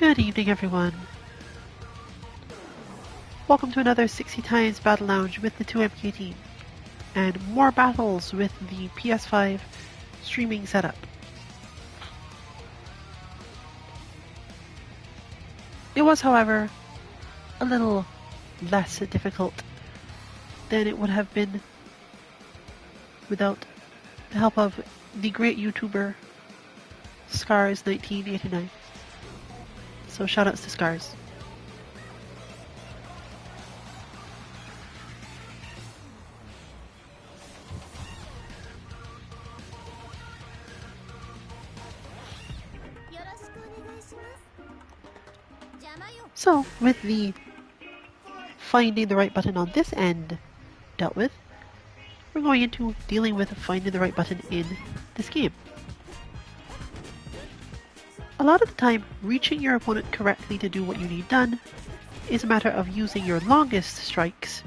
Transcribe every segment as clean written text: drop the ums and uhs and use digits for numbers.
Good evening, everyone. Welcome to another SixyTimes Battle Lounge with the 2MK team, and more battles with the PS5 streaming setup. It was, however, a little less difficult than it would have been without the help of the great YouTuber Scars1989. So shoutouts to Scars. So, with the finding the right button on this end dealt with, we're going into dealing with finding the right button in this game. A lot of the time, reaching your opponent correctly to do what you need done is a matter of using your longest strikes.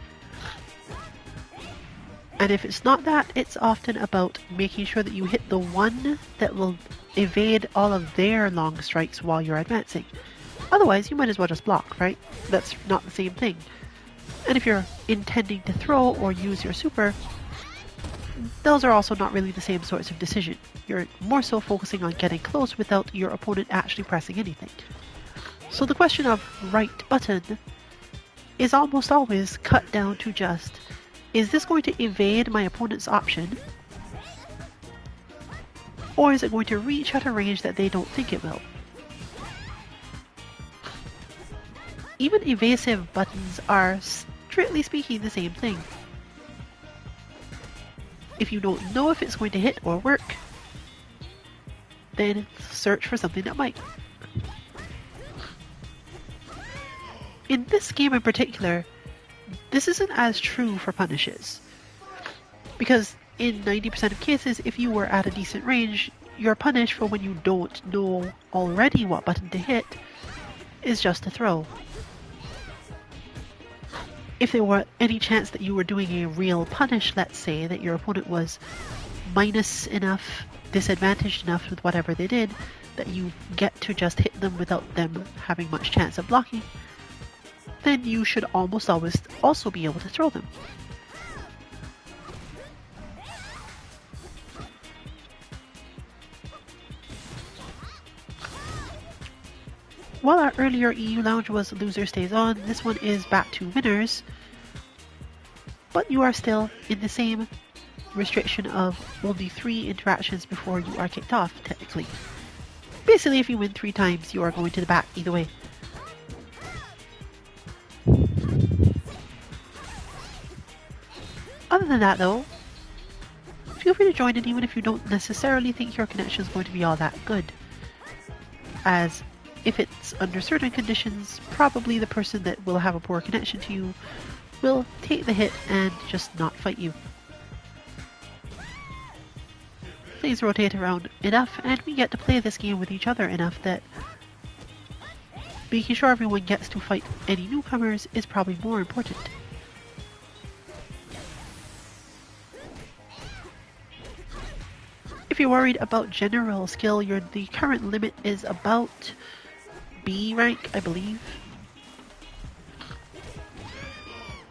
And if it's not that, it's often about making sure that you hit the one that will evade all of their long strikes while you're advancing. Otherwise, you might as well just block, right? That's not the same thing. And if you're intending to throw or use your super, those are also not really the same sorts of decision. You're more so focusing on getting close without your opponent actually pressing anything. So the question of right button is almost always cut down to just, is this going to evade my opponent's option? Or is it going to reach at a range that they don't think it will? Even evasive buttons are, strictly speaking, the same thing. If you don't know if it's going to hit or work, then search for something that might. In this game in particular, this isn't as true for punishes. Because in 90% of cases, if you were at a decent range, your punish for when you don't know already what button to hit is just a throw. If there were any chance that you were doing a real punish, let's say, that your opponent was minus enough, disadvantaged enough with whatever they did, that you get to just hit them without them having much chance of blocking, then you should almost always also be able to throw them. While our earlier EU lounge was loser stays on, this one is back to winners, but you are still in the same restriction of only 3 interactions before you are kicked off, technically. Basically, if you win 3 times, you are going to the back either way. Other than that though, feel free to join in even if you don't necessarily think your connection is going to be all that good. As if it's under certain conditions, probably the person that will have a poor connection to you will take the hit and just not fight you. Things rotate around enough and we get to play this game with each other enough that making sure everyone gets to fight any newcomers is probably more important. If you're worried about general skill, the current limit is about B rank, I believe.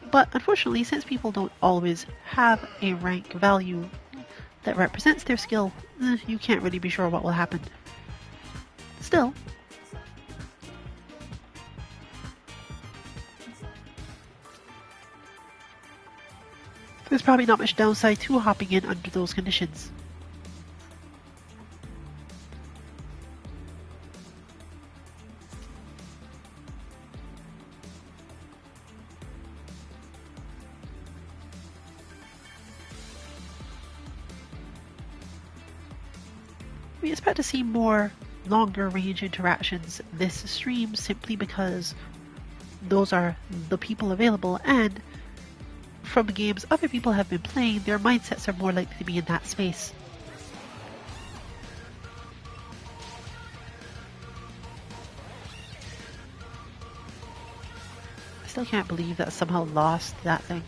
But unfortunately, since people don't always have a rank value that represents their skill, you can't really be sure what will happen. Still, there's probably not much downside to hopping in under those conditions. We expect to see more longer range interactions this stream simply because those are the people available, and from games other people have been playing, their mindsets are more likely to be in that space. I still can't believe that I somehow lost that thing.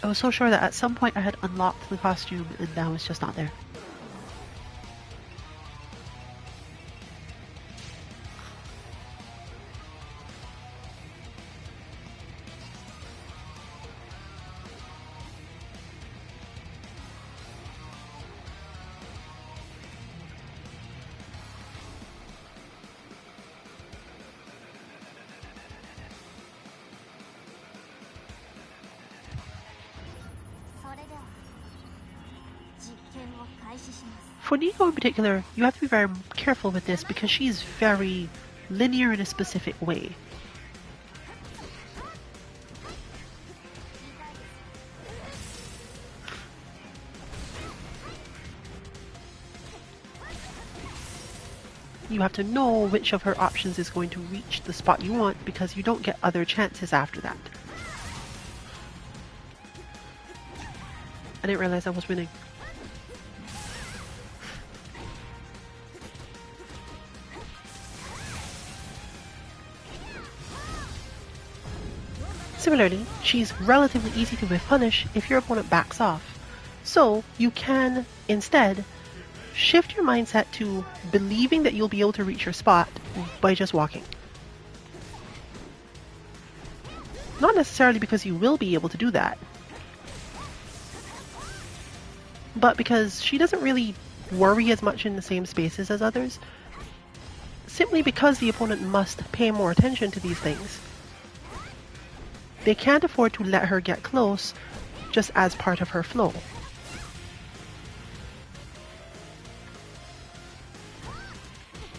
I was so sure that at some point I had unlocked the costume and now it's just not there. For Nico in particular, you have to be very careful with this because she's very linear in a specific way. You have to know which of her options is going to reach the spot you want because you don't get other chances after that. I didn't realize I was winning. Similarly, she's relatively easy to whiff punish if your opponent backs off. So you can instead shift your mindset to believing that you'll be able to reach your spot by just walking. Not necessarily because you will be able to do that, but because she doesn't really worry as much in the same spaces as others, simply because the opponent must pay more attention to these things. They can't afford to let her get close just as part of her flow.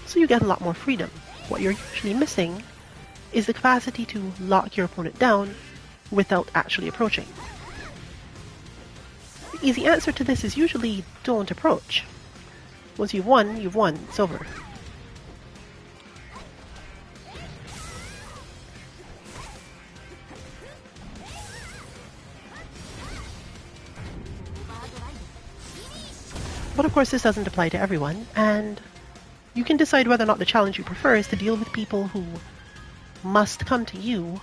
So you get a lot more freedom. What you're usually missing is the capacity to lock your opponent down without actually approaching. The easy answer to this is usually don't approach. Once you've won, it's over. But of course this doesn't apply to everyone, and you can decide whether or not the challenge you prefer is to deal with people who must come to you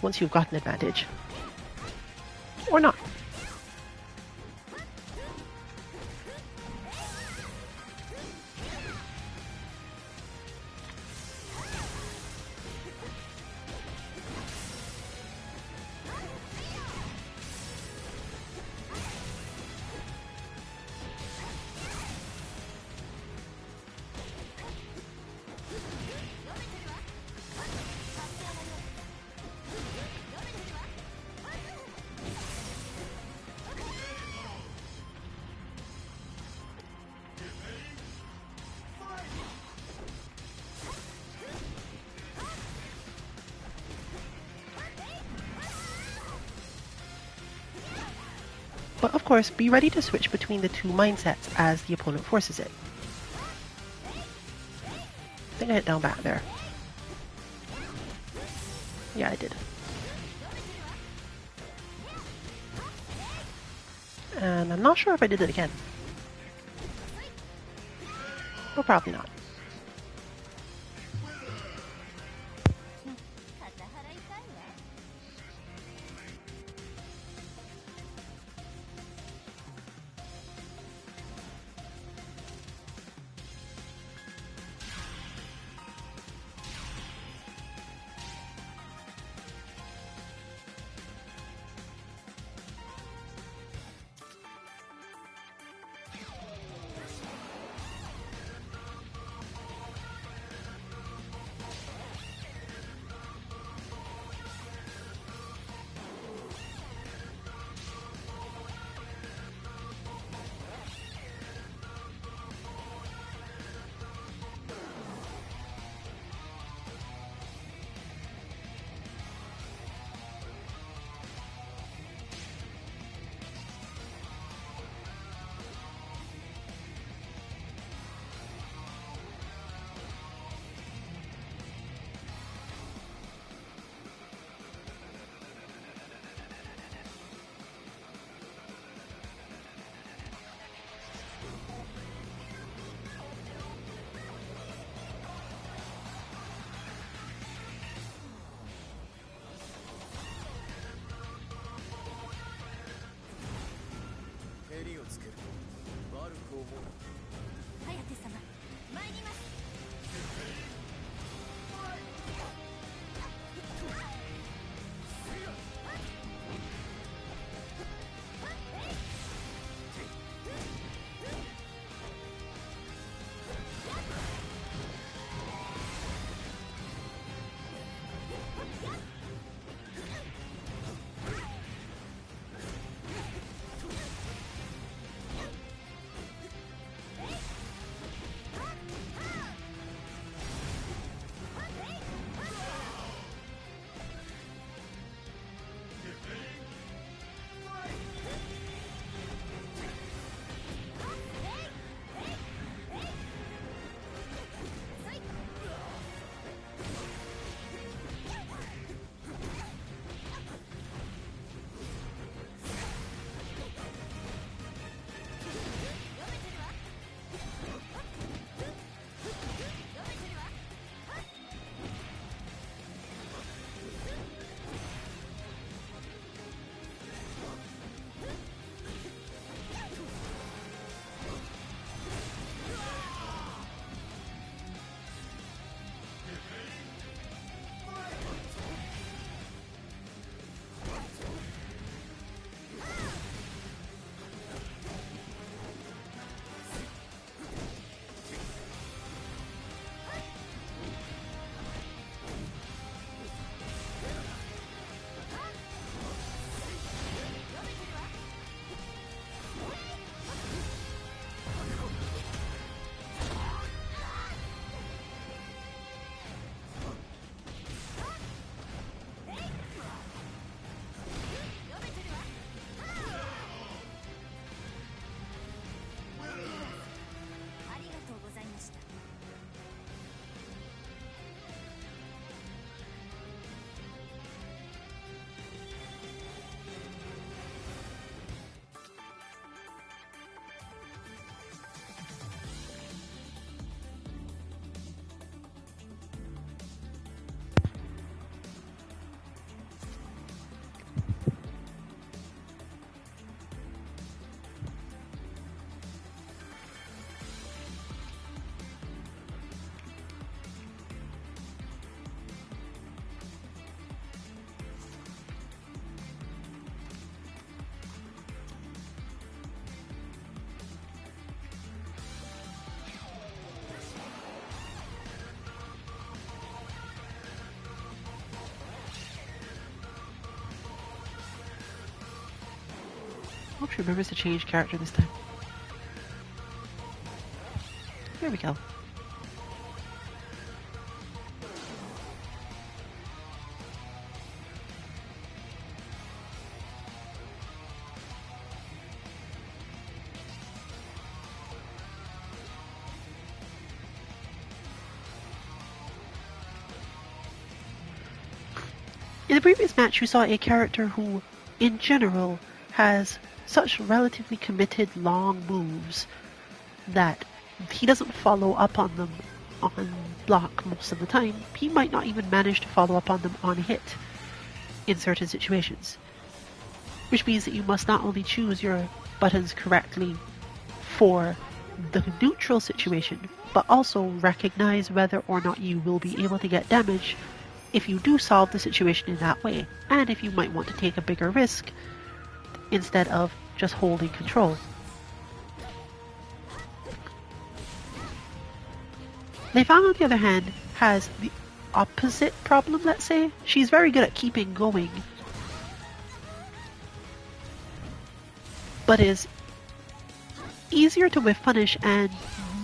once you've got an advantage, or not. But of course, be ready to switch between the two mindsets as the opponent forces it. I think I hit down back there. Yeah, I did. And I'm not sure if I did it again. Well, probably not. Hope she remembers to change character this time. There we go. In the previous match, you saw a character who, in general, has such relatively committed long moves that he doesn't follow up on them on block most of the time. He might not even manage to follow up on them on hit in certain situations. Which means that you must not only choose your buttons correctly for the neutral situation, but also recognize whether or not you will be able to get damage if you do solve the situation in that way, and if you might want to take a bigger risk instead of just holding control. Leifang, on the other hand, has the opposite problem, let's say. She's very good at keeping going, but is easier to whiff punish and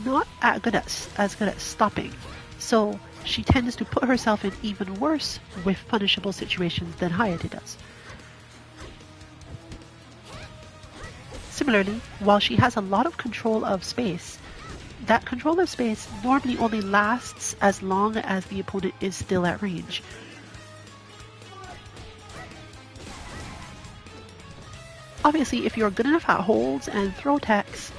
not as good at stopping. So she tends to put herself in even worse whiff punishable situations than Hayate does. Similarly, while she has a lot of control of space, that control of space normally only lasts as long as the opponent is still at range. Obviously, if you're good enough at holds and throw attacks,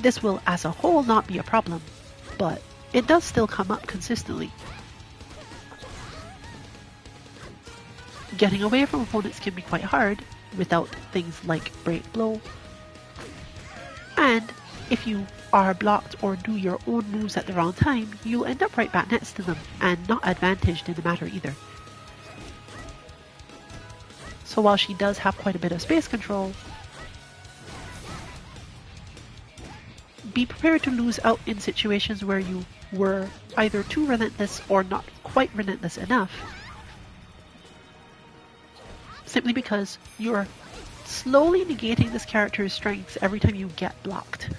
this will as a whole not be a problem, but it does still come up consistently. Getting away from opponents can be quite hard without things like break blow, and if you are blocked or do your own moves at the wrong time, you'll end up right back next to them and not advantaged in the matter either. So while she does have quite a bit of space control, be prepared to lose out in situations where you were either too relentless or not quite relentless enough, simply because you're slowly negating this character's strengths every time you get blocked.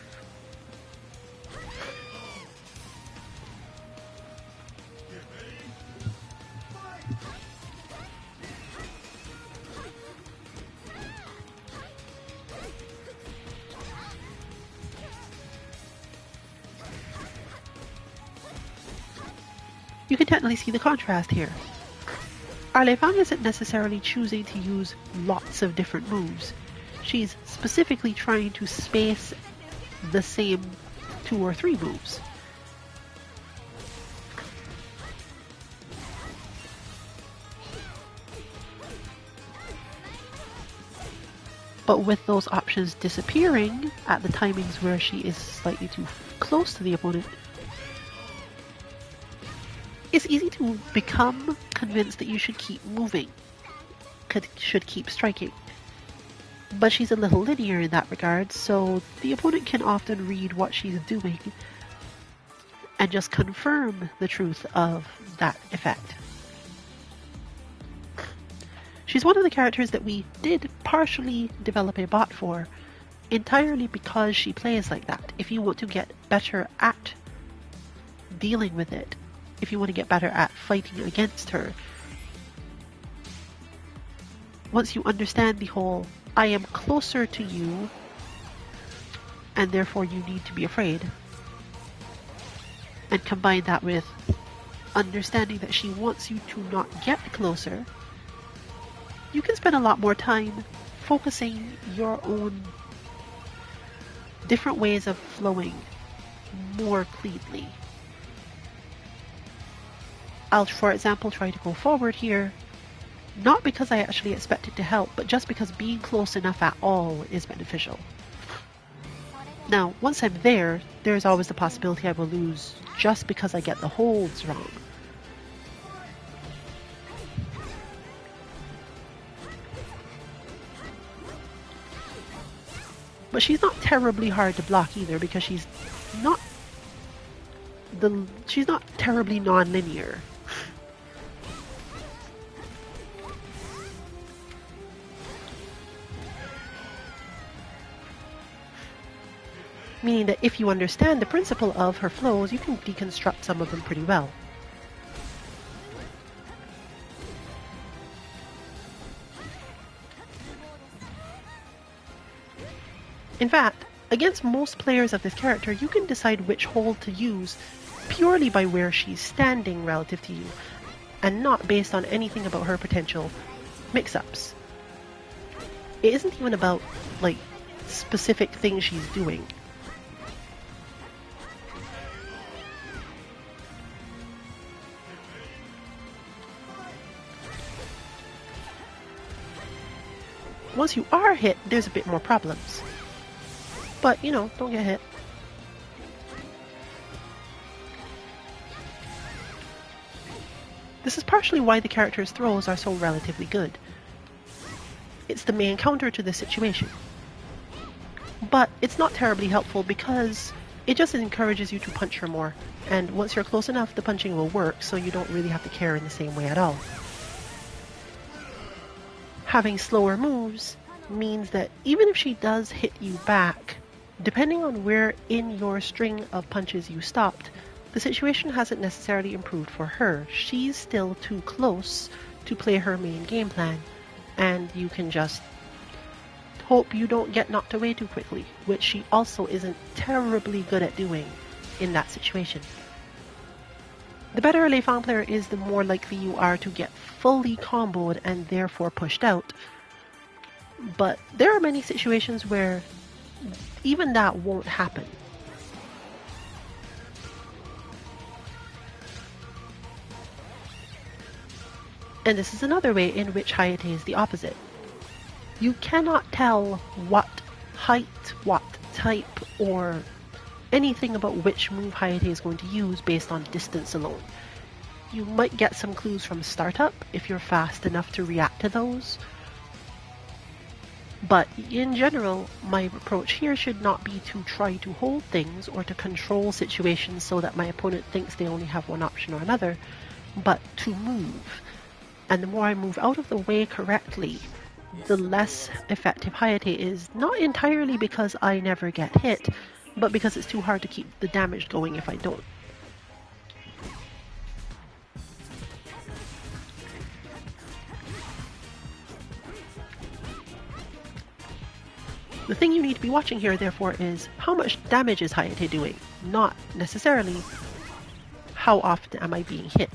You can definitely see the contrast here. Our Leifang isn't necessarily choosing to use lots of different moves. She's specifically trying to space the same 2 or 3 moves. But with those options disappearing at the timings where she is slightly too close to the opponent, it's easy to become convinced that you should keep moving, should keep striking. But she's a little linear in that regard, so the opponent can often read what she's doing and just confirm the truth of that effect. She's one of the characters that we did partially develop a bot for, entirely because she plays like that. If you want to get better at dealing with it, if you want to get better at fighting against her, once you understand the whole I am closer to you and therefore you need to be afraid, and combine that with understanding that she wants you to not get closer, you can spend a lot more time focusing your own different ways of flowing more cleanly. I'll, for example, try to go forward here, not because I actually expect it to help, but just because being close enough at all is beneficial. Now, once I'm there, there's always the possibility I will lose just because I get the holds wrong. But she's not terribly hard to block either, because she's not terribly non-linear. meaning that if you understand the principle of her flows, you can deconstruct some of them pretty well. In fact, against most players of this character, you can decide which hold to use purely by where she's standing relative to you, and not based on anything about her potential mix-ups. It isn't even about, like, specific things she's doing. Once you are hit, there's a bit more problems. But, you know, don't get hit. This is partially why the character's throws are so relatively good. It's the main counter to this situation. But it's not terribly helpful because it just encourages you to punch her more. And once you're close enough, the punching will work, so you don't really have to care in the same way at all. Having slower moves means that even if she does hit you back, depending on where in your string of punches you stopped, the situation hasn't necessarily improved for her. She's still too close to play her main game plan, and you can just hope you don't get knocked away too quickly, which she also isn't terribly good at doing in that situation. The better a Lei Fang player is, the more likely you are to get fully comboed and therefore pushed out. But there are many situations where even that won't happen. And this is another way in which Hayate is the opposite. You cannot tell what height, what type, or anything about which move Hayate is going to use based on distance alone. You might get some clues from startup if you're fast enough to react to those. But in general, my approach here should not be to try to hold things or to control situations so that my opponent thinks they only have one option or another, but to move. And the more I move out of the way correctly, the less effective Hayate is, not entirely because I never get hit, but because it's too hard to keep the damage going if I don't. The thing you need to be watching here, therefore, is how much damage is Hayate doing, not necessarily how often am I being hit.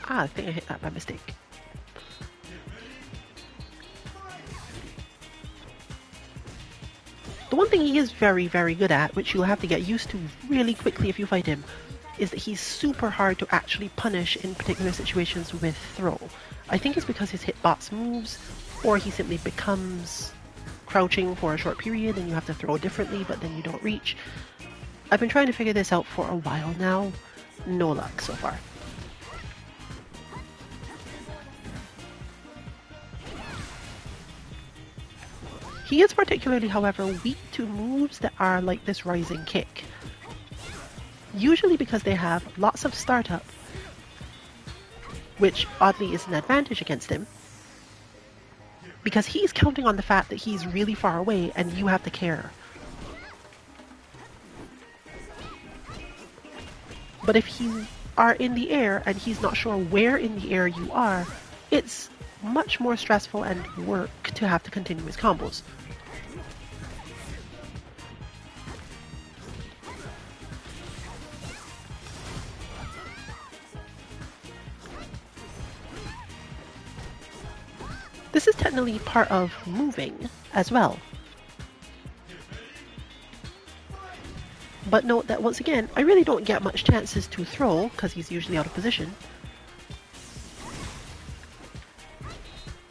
I think I hit that by mistake. The one thing he is very, very good at, which you'll have to get used to really quickly if you fight him, is that he's super hard to actually punish in particular situations with throw. I think it's because his hitbox moves, or he simply becomes crouching for a short period and you have to throw differently, but then you don't reach. I've been trying to figure this out for a while now. No luck so far. He is particularly, however, weak to moves that are like this rising kick. Usually because they have lots of startup, which oddly is an advantage against him, because he's counting on the fact that he's really far away and you have to care. But if you are in the air and he's not sure where in the air you are, it's much more stressful and work to have to continue his combos. This is technically part of moving as well. But note that once again, I really don't get much chances to throw because he's usually out of position.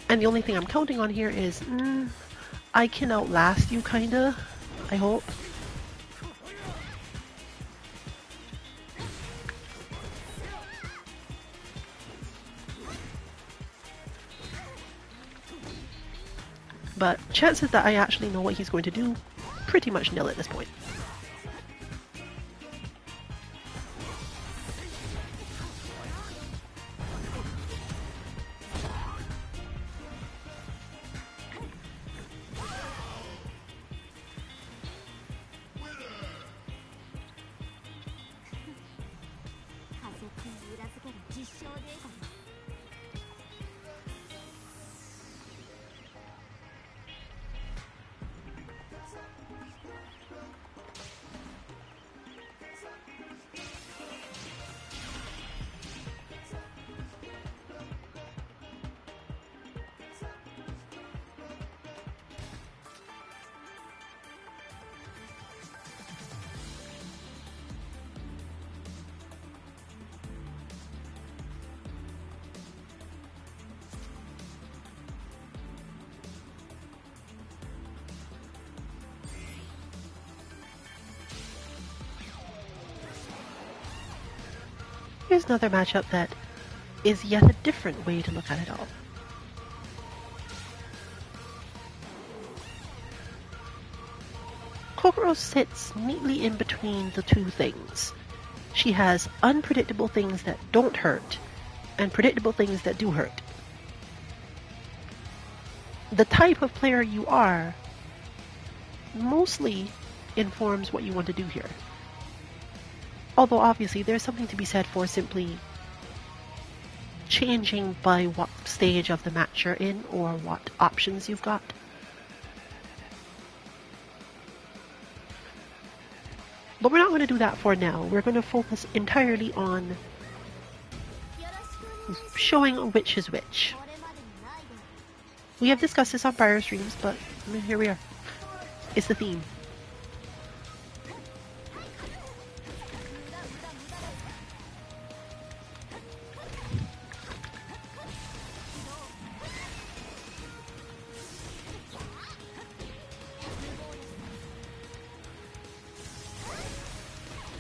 And the only thing I'm counting on here is, I can outlast you kinda, I hope. But chances that I actually know what he's going to do, pretty much nil at this point. Here's another matchup that is yet a different way to look at it all. Kokoro sits neatly in between the two things. She has unpredictable things that don't hurt and predictable things that do hurt. The type of player you are mostly informs what you want to do here. Although obviously there's something to be said for simply changing by what stage of the match you're in or what options you've got. But we're not going to do that for now. We're going to focus entirely on showing which is which. We have discussed this on prior streams, but I mean, here we are. It's the theme.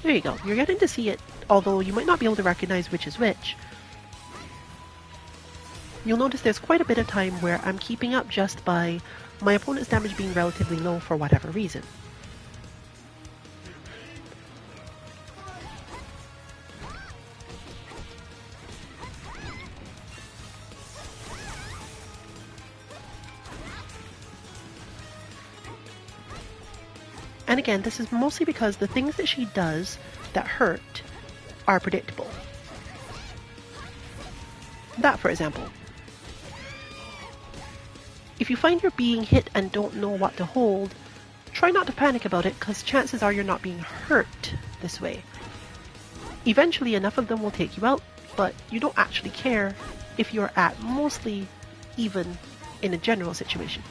There you go. You're getting to see it, although you might not be able to recognize which is which. You'll notice there's quite a bit of time where I'm keeping up just by my opponent's damage being relatively low for whatever reason. And again, this is mostly because the things that she does that hurt are predictable. That, for example. If you find you're being hit and don't know what to hold, try not to panic about it, because chances are you're not being hurt this way. Eventually enough of them will take you out, but you don't actually care if you're at mostly even in a general situation.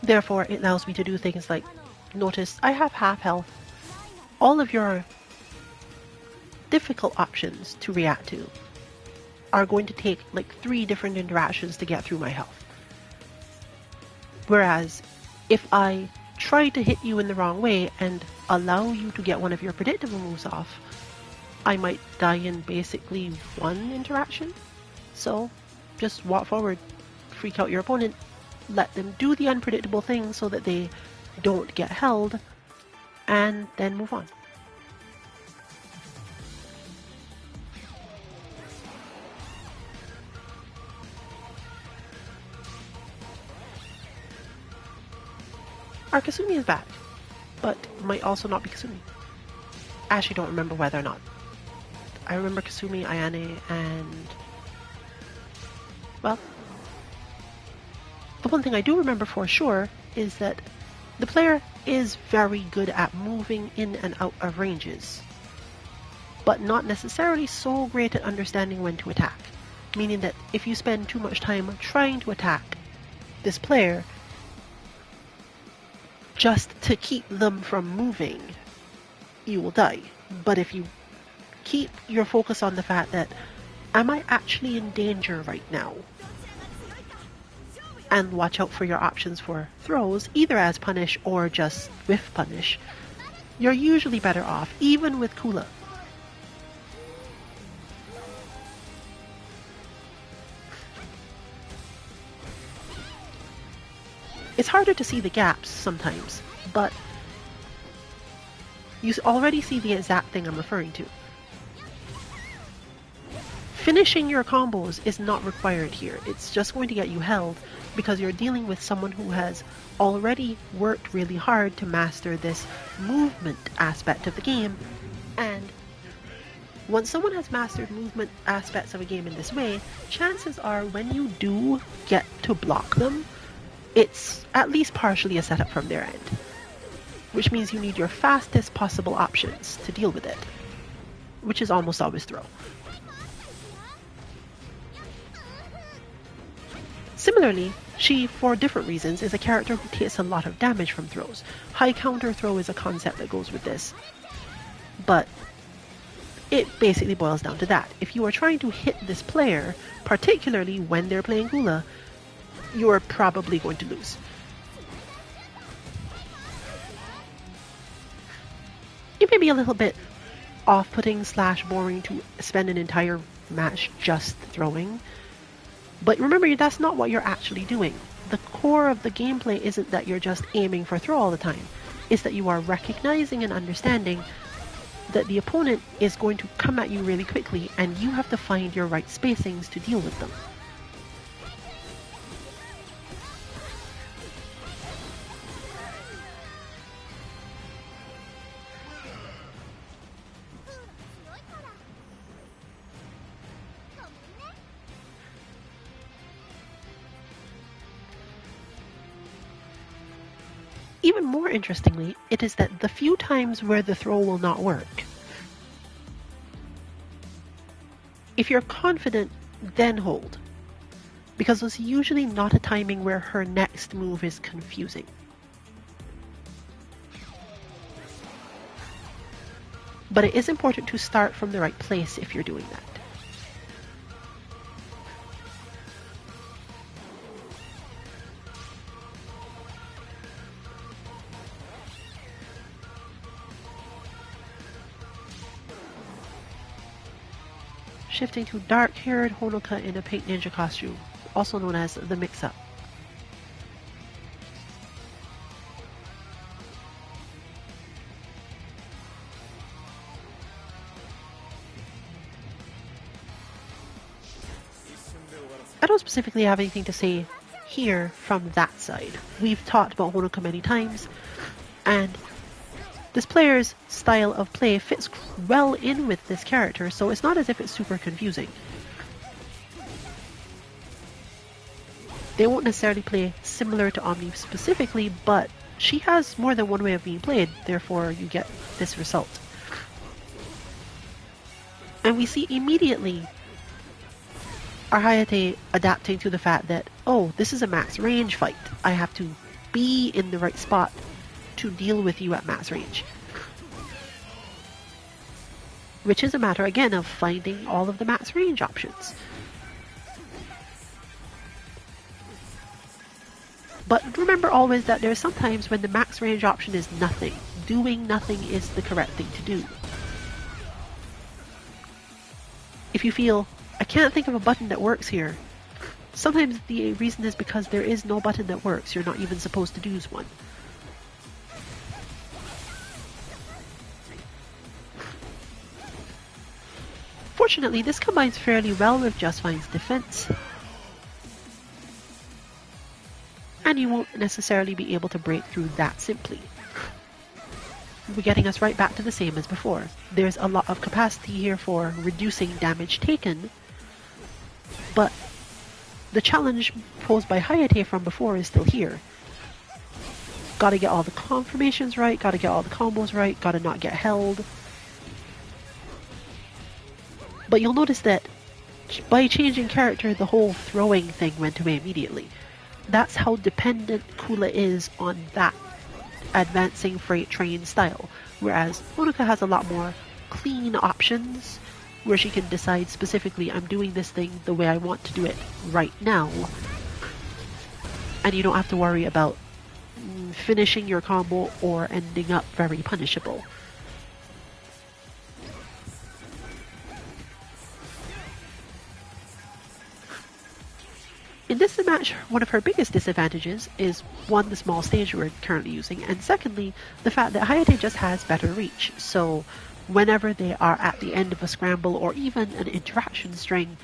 Therefore, it allows me to do things like, notice I have half health. All of your difficult options to react to are going to take like 3 different interactions to get through my health. Whereas, if I try to hit you in the wrong way and allow you to get one of your predictable moves off, I might die in basically 1 interaction. So, just walk forward, freak out your opponent, let them do the unpredictable thing so that they don't get held, and then move on. Our Kasumi is back, but might also not be Kasumi. I actually don't remember whether or not. I remember Kasumi, Ayane, and... well... the one thing I do remember for sure is that the player is very good at moving in and out of ranges, but not necessarily so great at understanding when to attack. Meaning that if you spend too much time trying to attack this player just to keep them from moving, you will die. But if you keep your focus on the fact that, am I actually in danger right now? And watch out for your options for throws, either as punish or just whiff punish, you're usually better off, even with Kula. It's harder to see the gaps sometimes, but you already see the exact thing I'm referring to. Finishing your combos is not required here. It's just going to get you held because you're dealing with someone who has already worked really hard to master this movement aspect of the game. And once someone has mastered movement aspects of a game in this way, chances are when you do get to block them, it's at least partially a setup from their end. Which means you need your fastest possible options to deal with it, which is almost always throw. Similarly, she, for different reasons, is a character who takes a lot of damage from throws. High counter throw is a concept that goes with this, but it basically boils down to that. If you are trying to hit this player, particularly when they're playing hula, you're probably going to lose. It may be a little bit off-putting / boring to spend an entire match just throwing, but remember, that's not what you're actually doing. The core of the gameplay isn't that you're just aiming for throw all the time. It's that you are recognizing and understanding that the opponent is going to come at you really quickly, and you have to find your right spacings to deal with them. Even more interestingly, it is that the few times where the throw will not work, if you're confident, then hold, because it's usually not a timing where her next move is confusing. But it is important to start from the right place if you're doing that. Shifting to dark-haired Honoka in a pink ninja costume, also known as the mix-up. I don't specifically have anything to say here from that side. We've talked about Honoka many times, and this player's style of play fits well in with this character, so it's not as if it's super confusing. They won't necessarily play similar to Omni specifically, but she has more than one way of being played, therefore you get this result. And we see immediately our Hayate adapting to the fact that, oh, this is a max range fight. I have to be in the right spot to deal with you at max range. Which is a matter, again, of finding all of the max range options. But remember always that there are some times when the max range option is nothing. Doing nothing is the correct thing to do. If you feel, I can't think of a button that works here, sometimes the reason is because there is no button that works. You're not even supposed to use one. Fortunately, this combines fairly well with Just Fine's defense, and you won't necessarily be able to break through that simply. We're getting us right back to the same as before. There's a lot of capacity here for reducing damage taken, but the challenge posed by Hayate from before is still here. Gotta get all the confirmations right, gotta get all the combos right, gotta not get held. But you'll notice that by changing character, the whole throwing thing went away immediately. That's how dependent Kula is on that advancing freight train style, whereas Honoka has a lot more clean options, where she can decide specifically, I'm doing this thing the way I want to do it right now, and you don't have to worry about finishing your combo or ending up very punishable. In this match, one of her biggest disadvantages is, one, the small stage we're currently using, and secondly, the fact that Hayate just has better reach. So whenever they are at the end of a scramble or even an interaction string,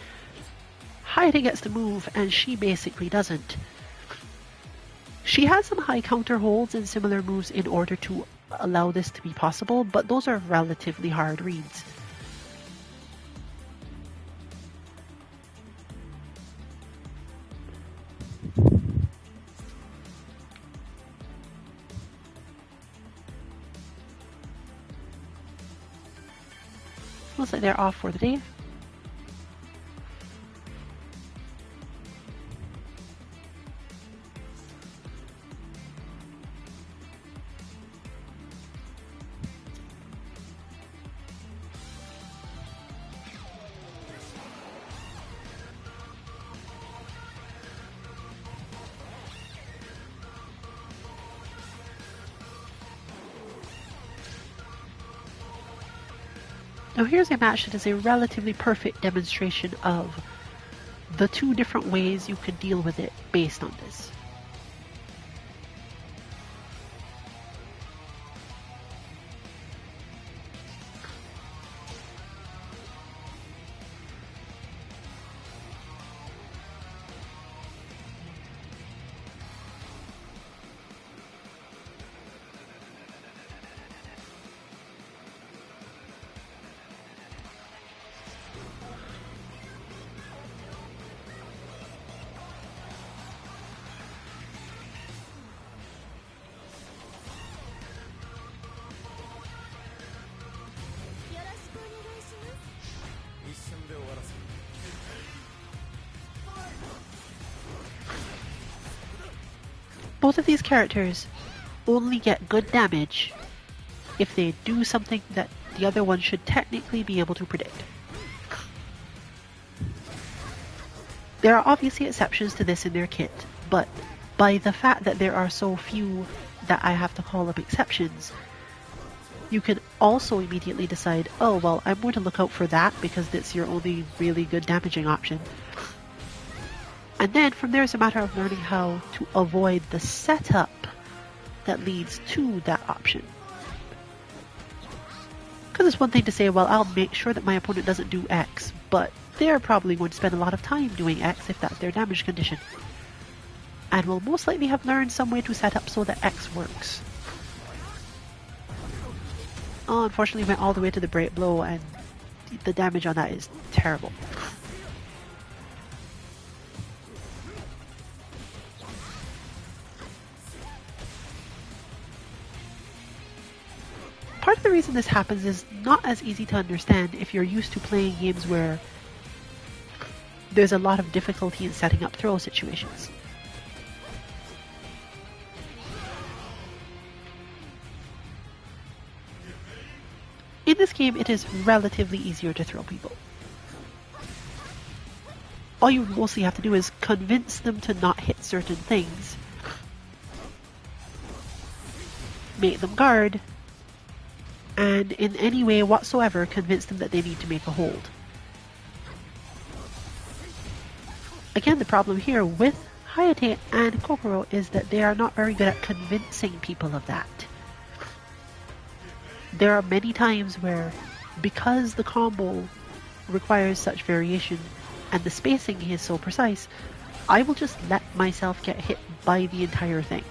Hayate gets to move and she basically doesn't. She has some high counter holds and similar moves in order to allow this to be possible, but those are relatively hard reads. Looks like they're off for the day. Now here's a match that is a relatively perfect demonstration of the two different ways you can deal with it based on this. Both of these characters only get good damage if they do something that the other one should technically be able to predict. There are obviously exceptions to this in their kit, but by the fact that there are so few that I have to call them exceptions, you can also immediately decide, oh well, I'm going to look out for that because it's your only really good damaging option. And then from there it's a matter of learning how to avoid the setup that leads to that option. Because it's one thing to say, well, I'll make sure that my opponent doesn't do X, but they're probably going to spend a lot of time doing X if that's their damage condition. And will most likely have learned some way to set up so that X works. Oh, unfortunately went all the way to the break blow, and the damage on that is terrible. Part of the reason this happens is not as easy to understand if you're used to playing games where there's a lot of difficulty in setting up throw situations. In this game, it is relatively easier to throw people. All you mostly have to do is convince them to not hit certain things, make them guard, and in any way whatsoever convince them that they need to make a hold. Again, the problem here with Hayate and Kokoro is that they are not very good at convincing people of that. There are many times where, because the combo requires such variation and the spacing is so precise, I will just let myself get hit by the entire thing.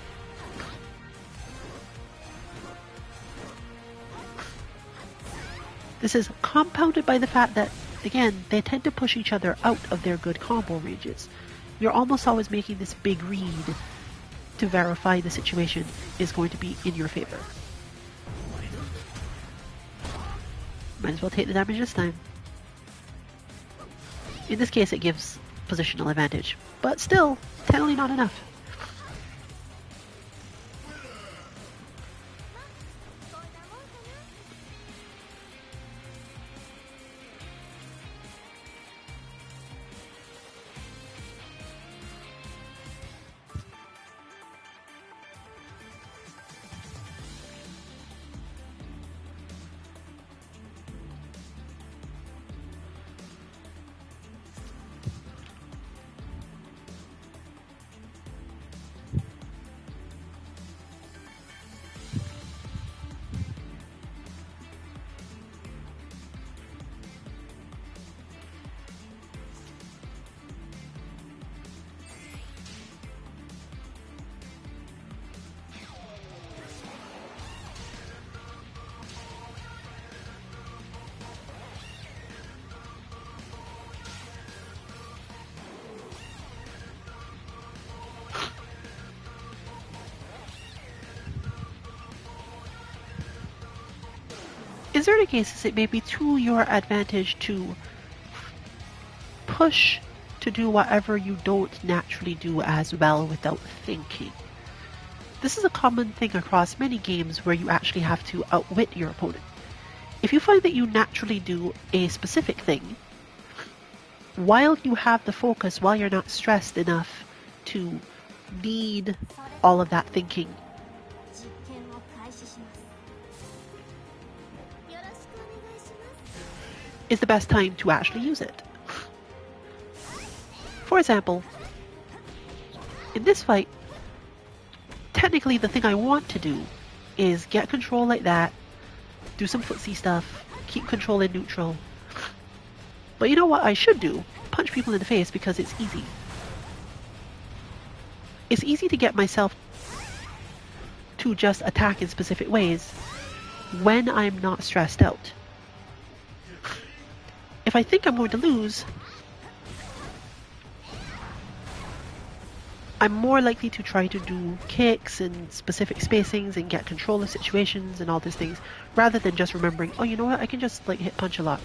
This is compounded by the fact that, again, they tend to push each other out of their good combo ranges. You're almost always making this big read to verify the situation is going to be in your favor. Might as well take the damage this time. In this case, it gives positional advantage, but still, technically not enough. In certain cases, it may be to your advantage to push to do whatever you don't naturally do as well without thinking. This is a common thing across many games where you actually have to outwit your opponent. If you find that you naturally do a specific thing, while you have the focus, while you're not stressed enough to need all of that thinking, is the best time to actually use it. For example, in this fight, technically the thing I want to do is get control like that, do some footsie stuff, keep control in neutral. But you know what I should do? Punch people in the face because it's easy. It's easy to get myself to just attack in specific ways when I'm not stressed out. If I think I'm going to lose, I'm more likely to try to do kicks and specific spacings and get control of situations and all these things, rather than just remembering, oh, you know what, I can just like hit punch a lot.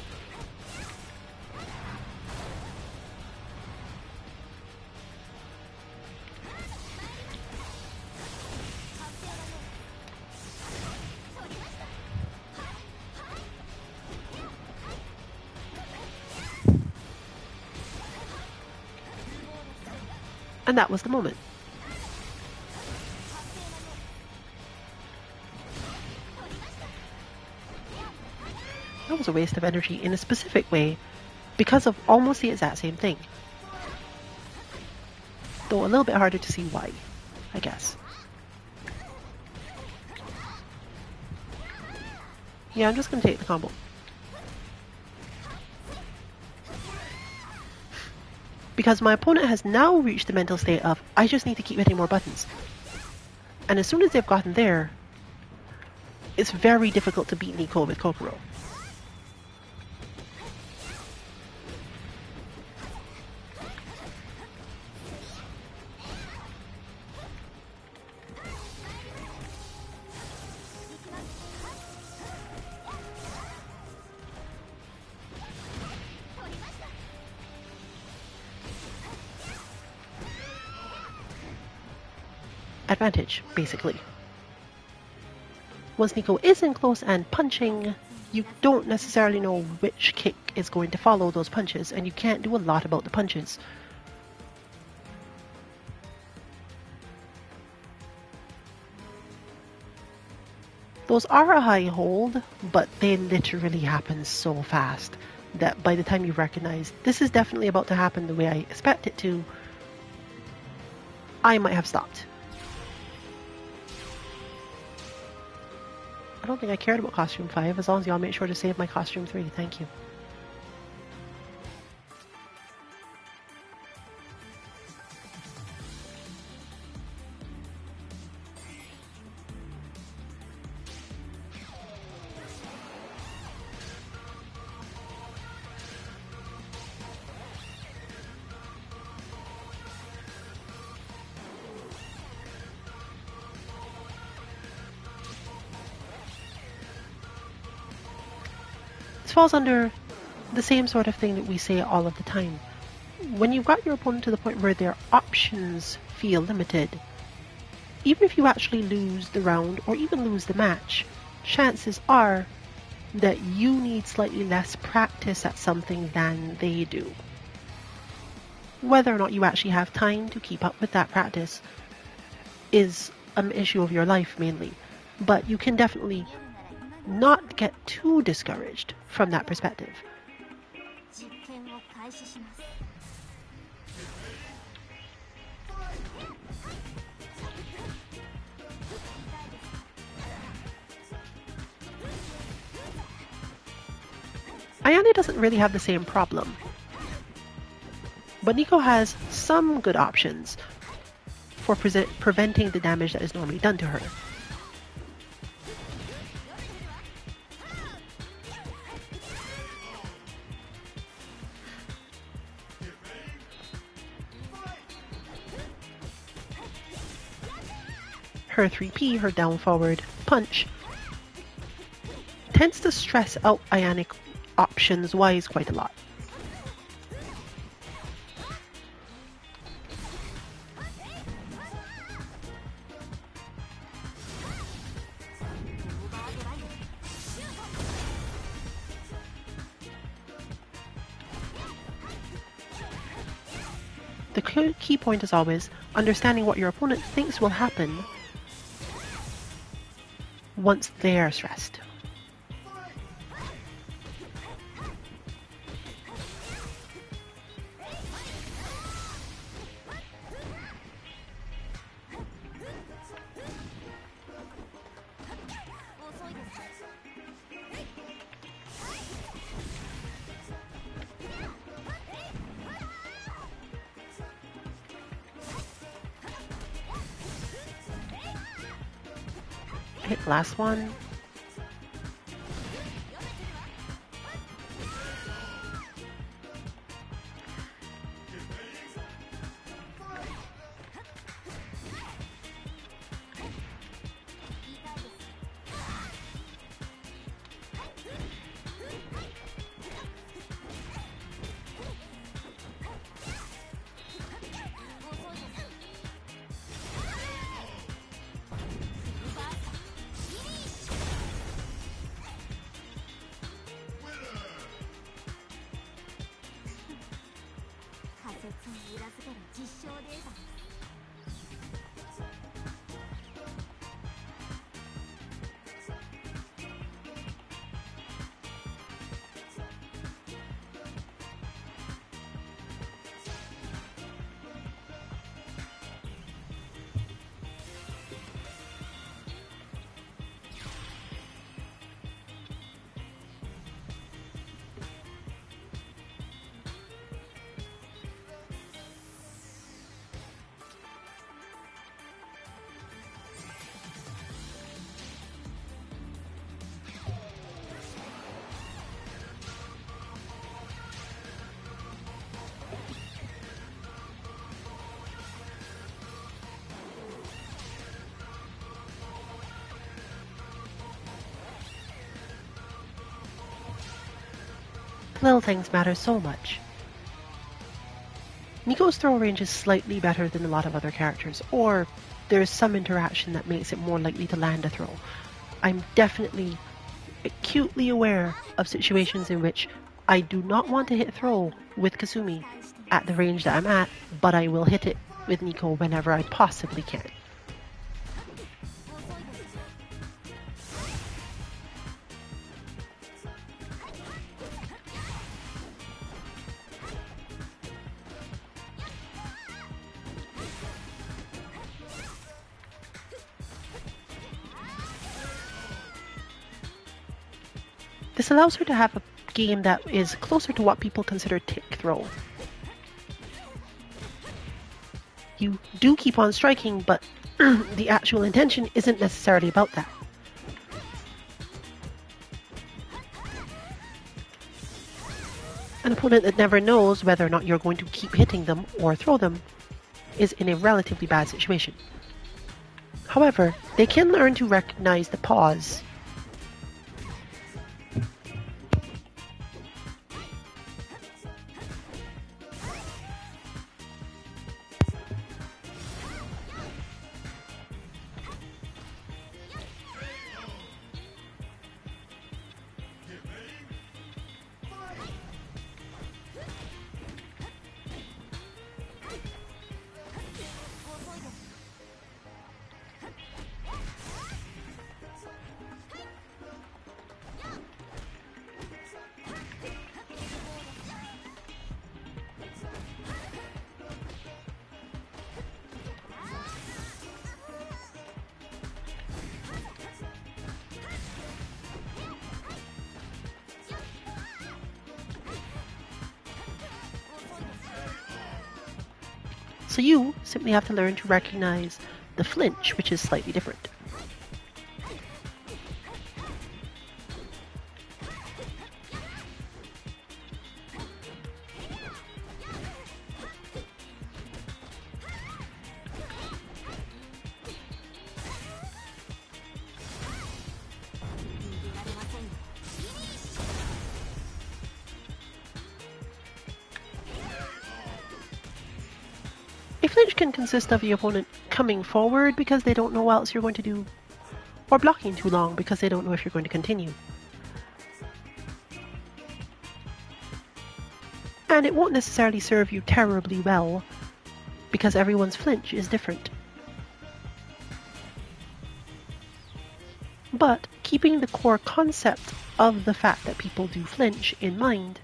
And that was the moment. That was a waste of energy in a specific way because of almost the exact same thing. Though a little bit harder to see why, I guess. Yeah, I'm just going to take the combo. Because my opponent has now reached the mental state of, I just need to keep hitting more buttons. And as soon as they've gotten there, it's very difficult to beat Nico with Kokoro. Advantage, basically. Once Nico is in close and punching, you don't necessarily know which kick is going to follow those punches, and you can't do a lot about the punches. Those are a high hold, but they literally happen so fast that by the time you recognize this is definitely about to happen the way I expect it to, I might have stopped. I don't think I cared about costume 5, as long as y'all make sure to save my costume 3. Thank you. This falls under the same sort of thing that we say all of the time. When you've got your opponent to the point where their options feel limited, even if you actually lose the round or even lose the match, chances are that you need slightly less practice at something than they do. Whether or not you actually have time to keep up with that practice is an issue of your life mainly, but you can definitely not get too discouraged from that perspective. Ayane doesn't really have the same problem, but Nico has some good options for preventing the damage that is normally done to her. Her 3P, her down forward punch, tends to stress out Ayane options-wise quite a lot. The key point is always understanding what your opponent thinks will happen once they're stressed. hit the last one. Little things matter so much. Nico's throw range is slightly better than a lot of other characters, or there's some interaction that makes it more likely to land a throw. I'm definitely acutely aware of situations in which I do not want to hit throw with Kasumi at the range that I'm at, but I will hit it with Nico whenever I possibly can. This allows her to have a game that is closer to what people consider tick throw. You do keep on striking, but the actual intention isn't necessarily about that. An opponent that never knows whether or not you're going to keep hitting them or throw them is in a relatively bad situation. However, they can learn to recognize the pause. So you simply have to learn to recognize the flinch, which is slightly different. A flinch can consist of the opponent coming forward because they don't know what else you're going to do, or blocking too long because they don't know if you're going to continue. And it won't necessarily serve you terribly well because everyone's flinch is different. But keeping the core concept of the fact that people do flinch in mind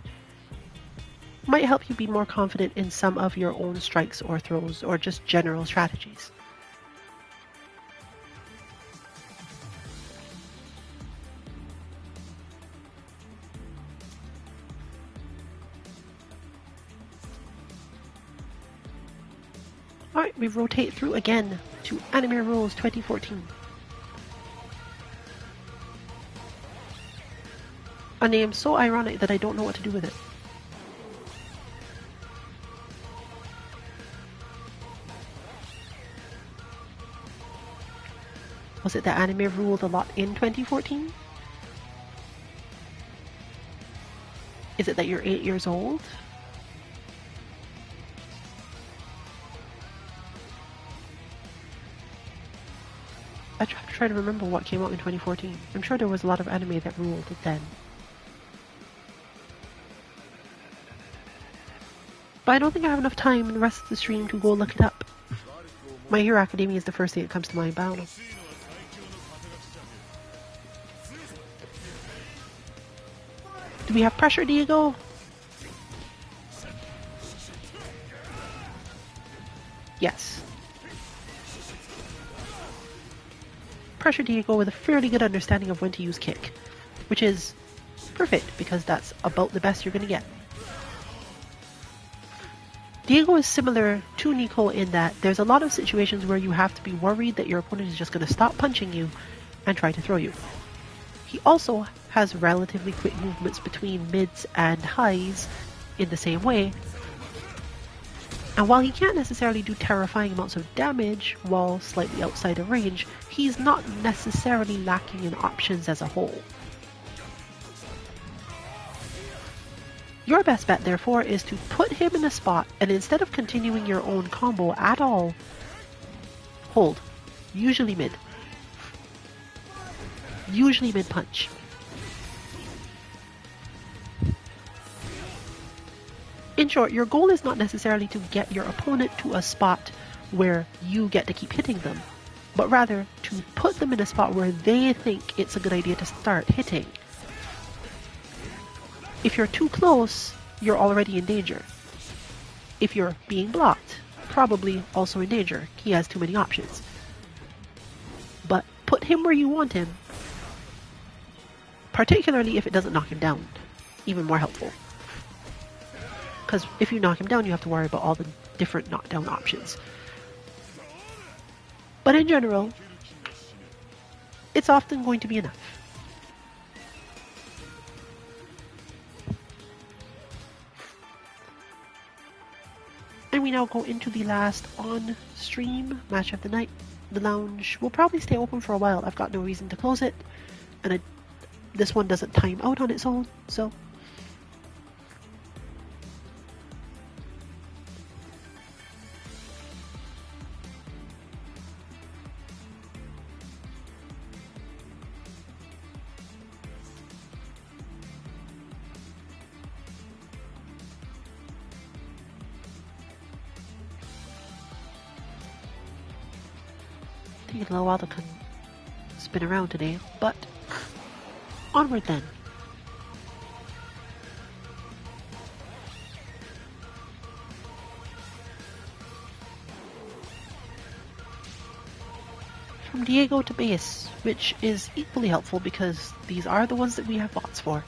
might help you be more confident in some of your own strikes or throws or just general strategies. Alright, we rotate through again to Anime Rules 2014. A name so ironic that I don't know what to do with it. Was it that anime ruled a lot in 2014? Is it that you're 8 years old? I have to try to remember what came out in 2014. I'm sure there was a lot of anime that ruled then. But I don't think I have enough time in the rest of the stream to go look it up. My Hero Academia is the first thing that comes to mind, but I don't know. Do we have pressure, Diego? Yes. Pressure Diego with a fairly good understanding of when to use kick, which is perfect because that's about the best you're going to get. Diego is similar to Nico in that there's a lot of situations where you have to be worried that your opponent is just going to stop punching you and try to throw you. He also has relatively quick movements between mids and highs in the same way. And while he can't necessarily do terrifying amounts of damage while slightly outside of range, he's not necessarily lacking in options as a whole. Your best bet, therefore, is to put him in a spot and instead of continuing your own combo at all, hold. Usually mid. Usually mid punch. In short, your goal is not necessarily to get your opponent to a spot where you get to keep hitting them, but rather to put them in a spot where they think it's a good idea to start hitting. If you're too close, you're already in danger. If you're being blocked, probably also in danger. He has too many options. But put him where you want him, particularly if it doesn't knock him down. Even more helpful. Because if you knock him down, you have to worry about all the different knockdown options. But in general, it's often going to be enough. And we now go into the last on-stream match of the night. The lounge will probably stay open for a while. I've got no reason to close it. And this one doesn't time out on its own, so... taking a little while to spin around today, but onward then. From Diego to base, which is equally helpful because these are the ones that we have bots for.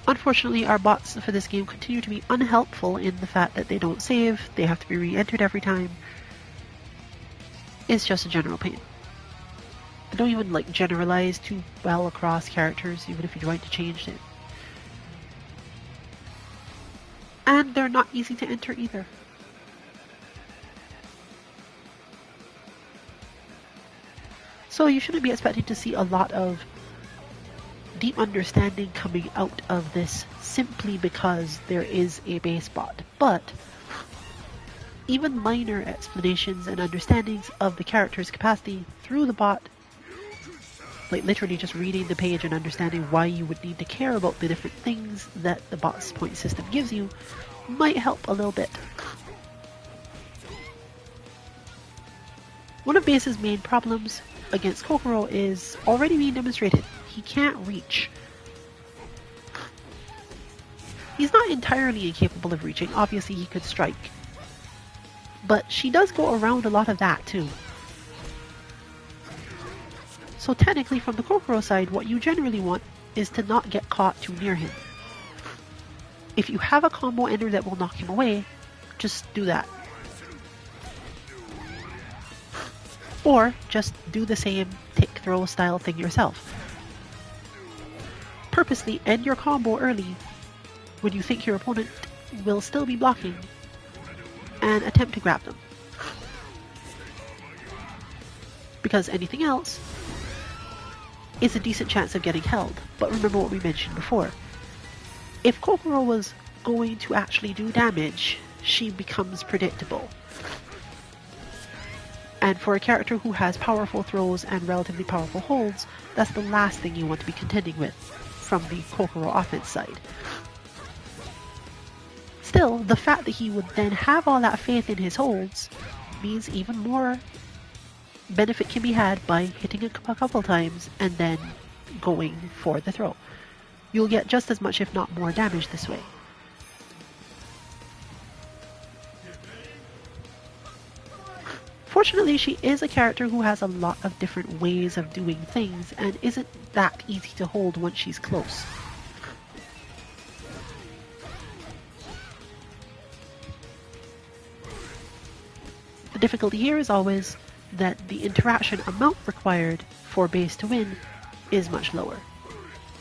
Unfortunately, our bots for this game continue to be unhelpful in the fact that they don't save, they have to be re-entered every time. It's just a general pain. I don't even generalize too well across characters, even if you're trying to change it. And they're not easy to enter either. So you shouldn't be expecting to see a lot of deep understanding coming out of this simply because there is a base bot. But even minor explanations and understandings of the character's capacity through the bot, like literally just reading the page and understanding why you would need to care about the different things that the bot's point system gives you, might help a little bit. One of Base's main problems against Kokoro is already being demonstrated. He can't reach. He's not entirely incapable of reaching. Obviously he could strike. But she does go around a lot of that too. So technically from the Kokoro side, what you generally want is to not get caught too near him. If you have a combo ender that will knock him away, just do that. Or just do the same take throw style thing yourself. purposely end your combo early when you think your opponent will still be blocking and attempt to grab them. Because anything else is a decent chance of getting held. But remember what we mentioned before. If Kokoro was going to actually do damage, she becomes predictable. And for a character who has powerful throws and relatively powerful holds, that's the last thing you want to be contending with from the Kokoro offense side. Still, the fact that he would then have all that faith in his holds means even more benefit can be had by hitting a couple times and then going for the throw. You'll get just as much, if not more, damage this way. Fortunately, she is a character who has a lot of different ways of doing things and isn't that easy to hold once she's close. The difficulty here is always that the interaction amount required for base to win is much lower.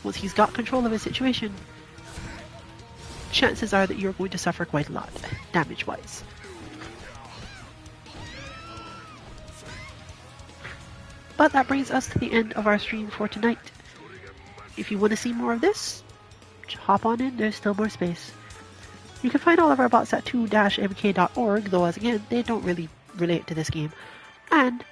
Once he's got control of his situation, chances are that you're going to suffer quite a lot, damage-wise. But that brings us to the end of our stream for tonight. If you want to see more of this, hop on in, there's still more space. You can find all of our bots at 2-mk.org, though as again, they don't really relate to this game. And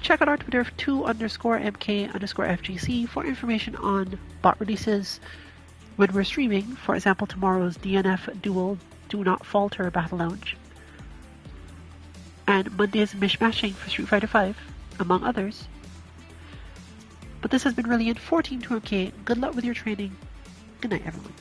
check out our Twitter 2_mk_FGC for information on bot releases when we're streaming. For example, tomorrow's DNF Duel Do Not Falter Battle Lounge. And Monday's Mishmashing for Street Fighter V, among others. But this has been Rillian for Team 2MK. Good luck with your training. Good night, everyone.